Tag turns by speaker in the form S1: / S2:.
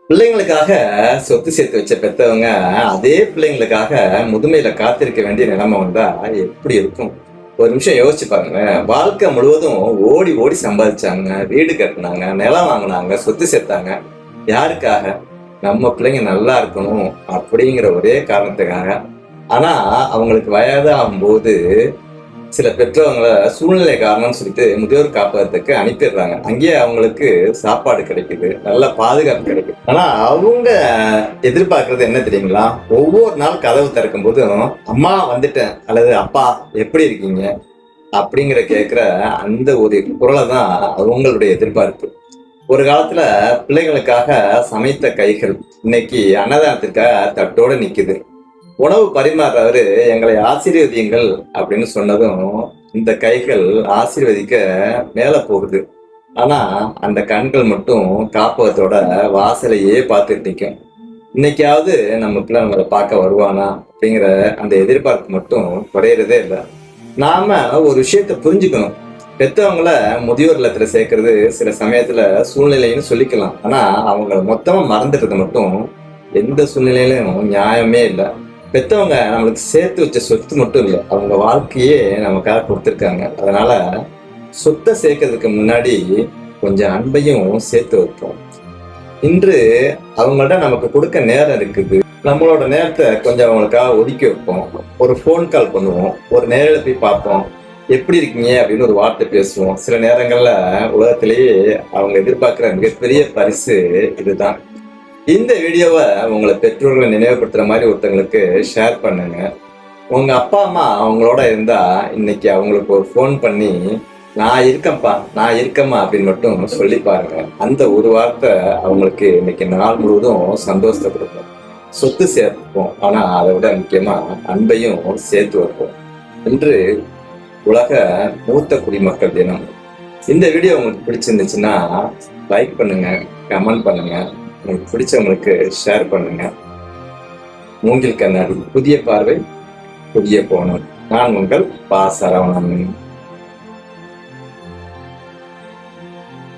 S1: பிள்ளைங்களுக்காக சொத்து சேர்த்து வச்ச பெத்தவங்க அதே பிள்ளைங்களுக்காக முதுமையில காத்திருக்க வேண்டிய நிலைமை வந்தா எப்படி இருக்கும்? ஒரு நிமிஷம் யோசிச்சு பாருங்க. வாழ்க்கை முழுவதும் ஓடி ஓடி சம்பாதிச்சாங்க, வீடு கட்டினாங்க, நிலம் வாங்கினாங்க, சொத்து சேர்த்தாங்க. யாருக்காக? நம்ம பிள்ளைங்க நல்லா இருக்கணும் அப்படிங்கிற ஒரே காரணத்துக்காக. ஆனா அவங்களுக்கு வயதாகும் போது சில பெற்றவங்கள சூழ்நிலை காரணம்னு சொல்லிட்டு முதியோர் காப்பகத்துக்கு அனுப்பிடுறாங்க. அங்கேயே அவங்களுக்கு சாப்பாடு கிடைக்குது, நல்ல பாதுகாப்பு கிடைக்குது. ஆனா அவங்க எதிர்பார்க்கறது என்ன தெரியுங்களா? ஒவ்வொரு நாள் கதவு திறக்கும் போதும் அம்மா வந்துட்டேன் அல்லது அப்பா எப்படி இருக்கீங்க அப்படிங்கிற கேட்கிற அந்த ஒரு குரலை தான் அவங்களுடைய எதிர்பார்ப்பு. ஒரு காலத்துல பிள்ளைகளுக்காக சமைத்த கைகள் இன்னைக்கு அன்னதானத்திற்காக தட்டோட நிக்குது. உணவு பரிமாறுறவரு எங்களை ஆசீர்வதியுங்கள் அப்படின்னு சொன்னதும் இந்த கைகள் ஆசீர்வதிக்க மேல போகுது. ஆனா அந்த கண்கள் மட்டும் காப்பகத்தோட வாசலையே பார்த்துட்டு நிற்கும். இன்னைக்காவது நம்ம பிள்ளை நம்மளை பார்க்க வருவானா அப்படிங்கிற அந்த எதிர்பார்ப்பு மட்டும் குறையறதே இல்லை. நாம ஒரு விஷயத்த புரிஞ்சுக்கணும். பெத்தவங்கள முதியோர் இல்லத்துல சேர்க்கறது சில சமயத்துல சூழ்நிலைன்னு சொல்லிக்கலாம். ஆனா அவங்கள மொத்தமா மறந்துடுறது மட்டும் எந்த சூழ்நிலையிலும் நியாயமே இல்லை. பெத்தவங்க நம்மளுக்கு சேர்த்து வச்ச சொத்து மட்டும் இல்லை, அவங்க வாழ்க்கையே நமக்காக கொடுத்துருக்காங்க. அதனால சொத்தை சேர்க்கறதுக்கு முன்னாடி கொஞ்சம் அன்பையும் சேர்த்து வைப்போம். இன்று அவங்கள்ட்ட நமக்கு கொடுக்க நேரம் இருக்குது. நம்மளோட நேரத்தை கொஞ்சம் அவங்களுக்காக ஒதுக்கி வைப்போம். ஒரு ஃபோன் கால் பண்ணுவோம், ஒரு நேரில் போய் பார்ப்போம், எப்படி இருக்கீங்க அப்படின்னு ஒரு வார்த்தை பேசுவோம். சில நேரங்கள்ல உலகத்திலேயே அவங்க எதிர்பார்க்கிற மிகப்பெரிய பரிசு இதுதான். இந்த வீடியோவை உங்களை பெற்றோர்களை நினைவுபடுத்துற மாதிரி ஒருத்தங்களுக்கு ஷேர் பண்ணுங்க. உங்க அப்பா அம்மா அவங்களோட இருந்தா இன்னைக்கு அவங்களுக்கு ஒரு ஃபோன் பண்ணி நான் இருக்கேன்ப்பா, நான் இருக்கேம்மா அப்படின்னு மட்டும் சொல்லி பாருங்க. அந்த ஒரு வார்த்தை அவங்களுக்கு இன்னைக்கு நாள் முழுவதும் சந்தோஷத்தை கொடுக்கும். சொத்து சேர்ப்போம், ஆனா அதை விட முக்கியமா அன்பையும் சேர்த்து வைப்போம். இன்று உலக மூத்த குடிமக்கள் தினம். இந்த வீடியோ உங்களுக்கு பிடிச்சிருந்துச்சுன்னா லைக் பண்ணுங்க, கமெண்ட் பண்ணுங்க, உங்களுக்கு பிடிச்சவங்களுக்கு ஷேர் பண்ணுங்க. மூங்கில் கண்ணாடி, புதிய பார்வை, புதிய கோணம். நான் உங்கள் பா. சரவணன்.